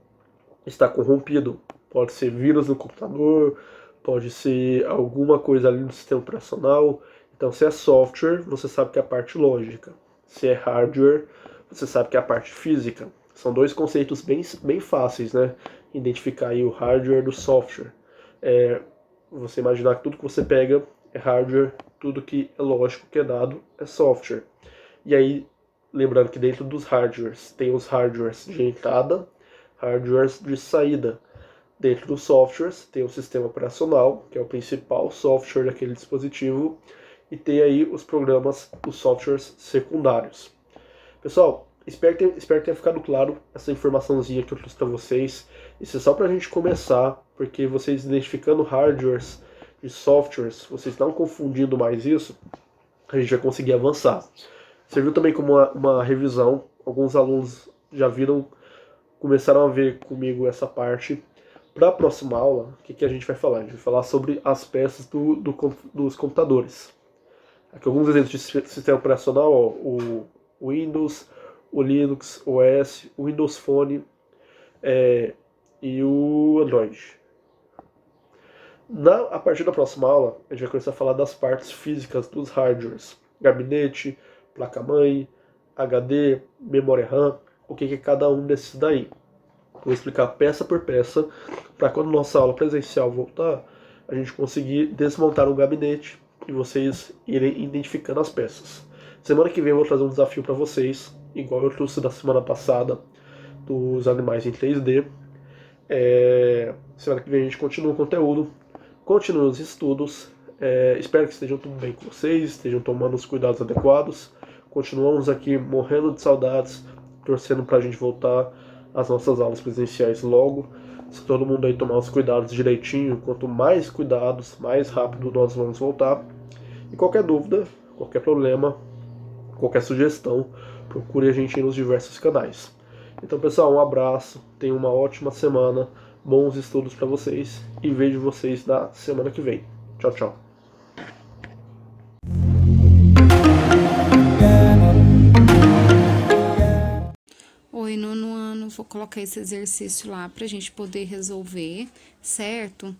está corrompido. Pode ser vírus no computador, pode ser alguma coisa ali no sistema operacional. Então, se é software, você sabe que é a parte lógica. Se é hardware, você sabe que é a parte física. São dois conceitos bem fáceis, né? Identificar aí o hardware do software. Você imaginar que tudo que você pega é hardware, tudo que é lógico que é dado é software. E aí, lembrando que dentro dos hardwares tem os hardwares de entrada, hardwares de saída. Dentro dos softwares tem o sistema operacional, que é o principal software daquele dispositivo, e tem aí os programas, os softwares secundários. Pessoal, espero que tenha ficado claro essa informaçãozinha que eu trouxe para vocês. Isso é só para a gente começar, porque vocês identificando hardwares e softwares, vocês não confundindo mais isso, a gente vai conseguir avançar. Serviu também como uma revisão. Alguns alunos já viram, começaram a ver comigo essa parte. Para a próxima aula, o que a gente vai falar? A gente vai falar sobre as peças dos computadores. Aqui alguns exemplos de sistema operacional, ó, o Windows, o Linux, o OS, o Windows Phone e o Android. A partir da próxima aula, a gente vai começar a falar das partes físicas dos hardwares. Gabinete, placa-mãe, HD, memória RAM, o que é cada um desses daí. Vou explicar peça por peça, para quando nossa aula presencial voltar, a gente conseguir desmontar um gabinete e vocês irem identificando as peças. Semana que vem eu vou trazer um desafio para vocês, igual eu trouxe da semana passada, dos animais em 3D. Semana que vem a gente continua o conteúdo, continua os estudos. Espero que estejam tudo bem com vocês, estejam tomando os cuidados adequados. Continuamos aqui morrendo de saudades, torcendo para a gente voltar às nossas aulas presenciais logo. Se todo mundo aí tomar os cuidados direitinho, quanto mais cuidados, mais rápido nós vamos voltar. E qualquer dúvida, qualquer problema, qualquer sugestão, procure a gente nos diversos canais. Então, pessoal, um abraço, tenham uma ótima semana, bons estudos para vocês e vejo vocês na semana que vem. Tchau, tchau. Oi, nono ano, vou colocar esse exercício lá pra gente poder resolver, certo?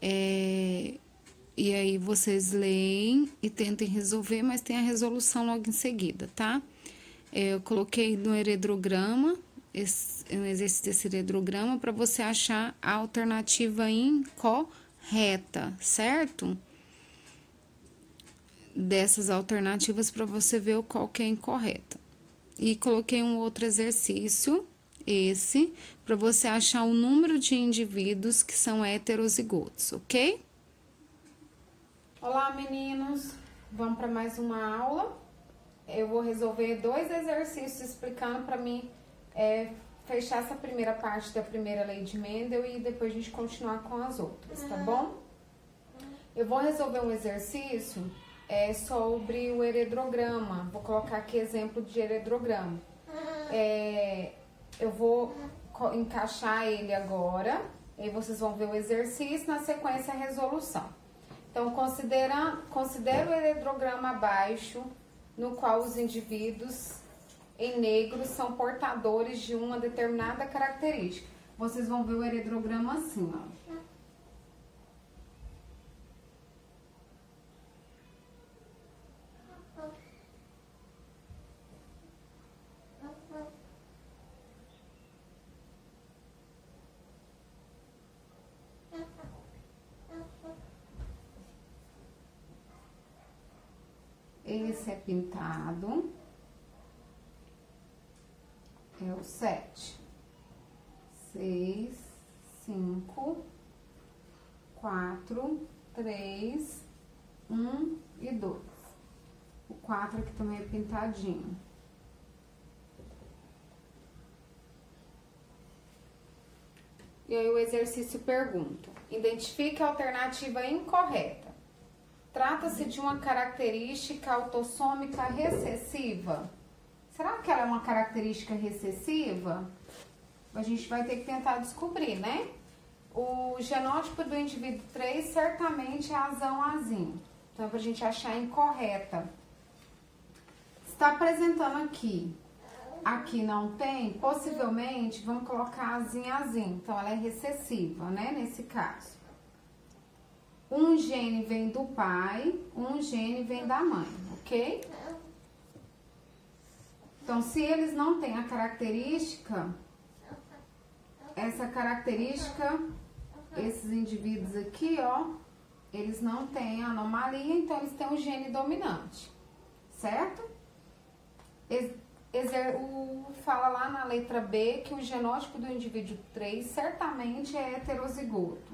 E aí vocês leem e tentem resolver, mas tem a resolução logo em seguida, tá? Eu coloquei no heredrograma, um exercício desse heredrograma, para você achar a alternativa incorreta, certo? Dessas alternativas para você ver qual que é incorreta. E coloquei um outro exercício, esse, para você achar o número de indivíduos que são heterozigotos, ok? Olá, meninos! Vamos para mais uma aula. Eu vou resolver 2 exercícios explicando para mim fechar essa primeira parte da primeira lei de Mendel e depois a gente continuar com as outras, tá bom? Eu vou resolver um exercício sobre o heredrograma. Vou colocar aqui exemplo de heredrograma. Eu vou encaixar ele agora, e vocês vão ver o exercício, na sequência a resolução. Então, considera o heredrograma abaixo, no qual os indivíduos em negro são portadores de uma determinada característica. Vocês vão ver o heredrograma assim, ó. esse é pintado, é o 7. 6, 5, 4, 3, 1 e 2. O 4 aqui também é pintadinho. E aí o exercício pergunta: identifique a alternativa incorreta. Trata-se de uma característica autossômica recessiva. Será que ela é uma característica recessiva? A gente vai ter que tentar descobrir, né? O genótipo do indivíduo 3 certamente é azão azinho. Então, é pra gente achar incorreta. Está apresentando aqui. Aqui não tem, possivelmente, vamos colocar azinho, azinho. Então, ela é recessiva, né? Nesse caso. Um gene vem do pai, um gene vem da mãe, ok? Então, se eles não têm a característica, essa característica, esses indivíduos aqui, ó, eles não têm anomalia, então eles têm um gene dominante, certo? Fala lá na letra B que o genótipo do indivíduo 3 certamente é heterozigoto.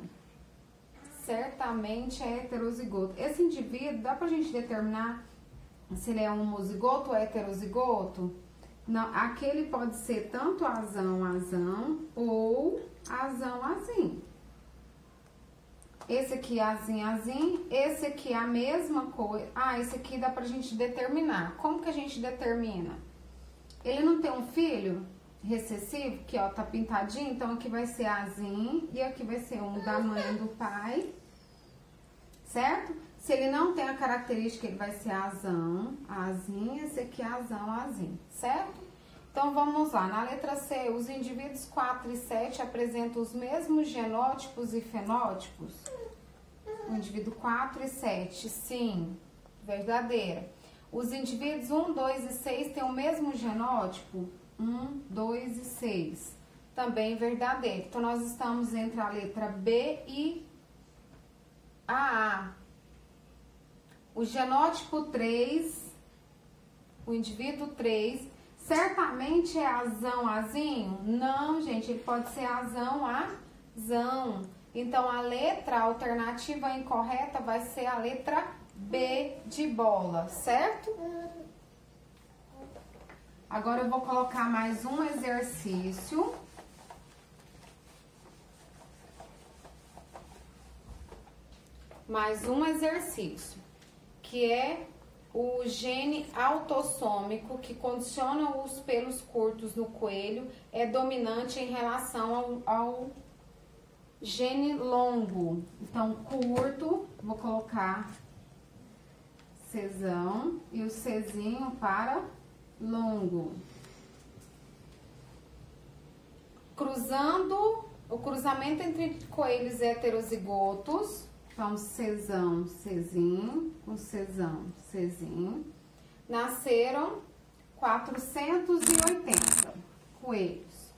Certamente é heterozigoto. Esse indivíduo, dá pra gente determinar se ele é homozigoto ou heterozigoto? Não, aquele pode ser tanto azão ou azão-azinho. Esse aqui é azinho, esse aqui é a mesma coisa. Ah, esse aqui dá pra gente determinar. Como que a gente determina? Ele não tem um filho recessivo, que ó, tá pintadinho, então aqui vai ser azinho e aqui vai ser um da mãe e do pai, certo? Se ele não tem a característica, ele vai ser azão, azinho, esse aqui é azão, azinho, certo? Então, vamos lá. Na letra C, os indivíduos 4 e 7 apresentam os mesmos genótipos e fenótipos? O indivíduo 4 e 7, sim, verdadeira. Os indivíduos 1, 2 e 6 têm o mesmo genótipo? 1, 2 e 6, também verdadeiro. Então, nós estamos entre a letra B e a. O genótipo 3, o indivíduo 3, certamente é azão-azinho? Não, gente, ele pode ser azão-azão. Então, a letra alternativa incorreta vai ser a letra B de bola, certo? Agora, eu vou colocar mais um exercício. Mais um exercício, que é o gene autossômico, que condiciona os pelos curtos no coelho, é dominante em relação ao gene longo. Então, curto, vou colocar Czão e o Czinho para longo. O cruzamento entre coelhos heterozigotos. Então, Czão, Czinho, com Czão, Czinho. Nasceram 480 coelhos.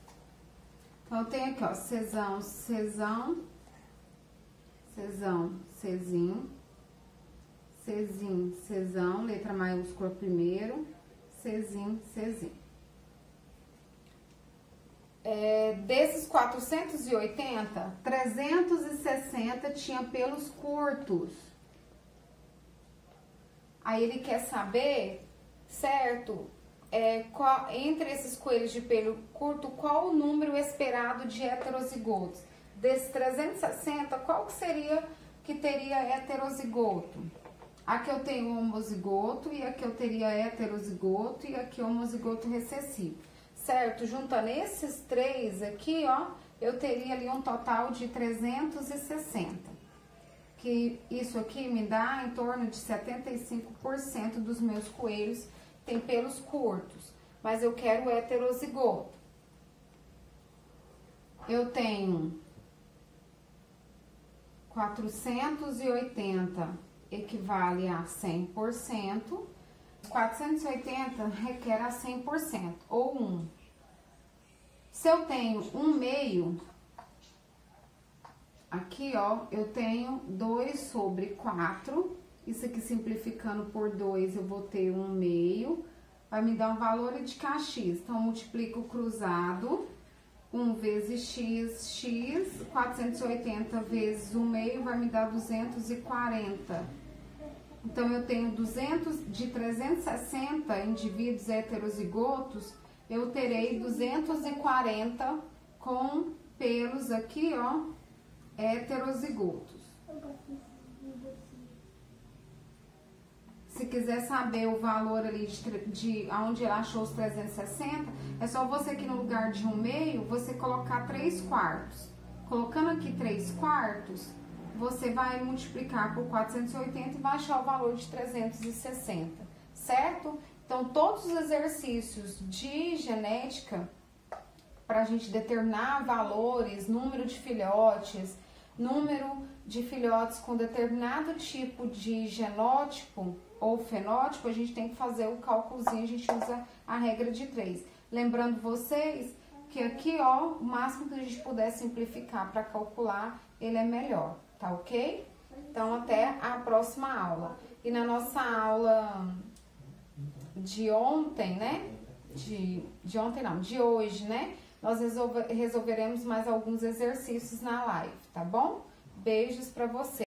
Então, eu tenho aqui, ó, Czão, Czão, Czão, Czinho, Czinho, Czão, letra maiúscula primeiro, Czinho, Czinho. Desses 480, 360 tinha pelos curtos. Aí ele quer saber, certo, entre esses coelhos de pelo curto, qual o número esperado de heterozigotos? Desses 360, qual que seria que teria heterozigoto? Aqui eu tenho homozigoto, e aqui eu teria heterozigoto, e aqui homozigoto recessivo. Certo? Juntando esses três aqui, ó, eu teria ali um total de 360. Que isso aqui me dá em torno de 75% dos meus coelhos tem pelos curtos. Mas eu quero heterozigoto. Eu tenho 480 equivale a 100%. 480 requer a 100%, ou 1. Se eu tenho 1/2, aqui, ó, eu tenho 2/4, Isso aqui simplificando por 2, eu vou ter 1/2. Vai me dar um valor de Kx. Então, multiplico o cruzado. 1 vezes x, 480 vezes 1/2 vai me dar 240. Então, eu tenho 360 indivíduos heterozigotos, eu terei 240 com pelos aqui, ó, heterozigotos. Se quiser saber o valor ali de onde ela achou os 360, é só você aqui no lugar de 1/2, você colocar 3/4. Colocando aqui 3/4, você vai multiplicar por 480 e vai achar o valor de 360, certo? Então, todos os exercícios de genética, para a gente determinar valores, número de filhotes com determinado tipo de genótipo ou fenótipo, a gente tem que fazer o cálculozinho, a gente usa a regra de 3. Lembrando vocês que aqui, ó, o máximo que a gente puder simplificar para calcular, ele é melhor, tá ok? Então, até a próxima aula. E na nossa aula de ontem, né? De hoje, né? Nós resolveremos mais alguns exercícios na live, tá bom? Beijos pra você.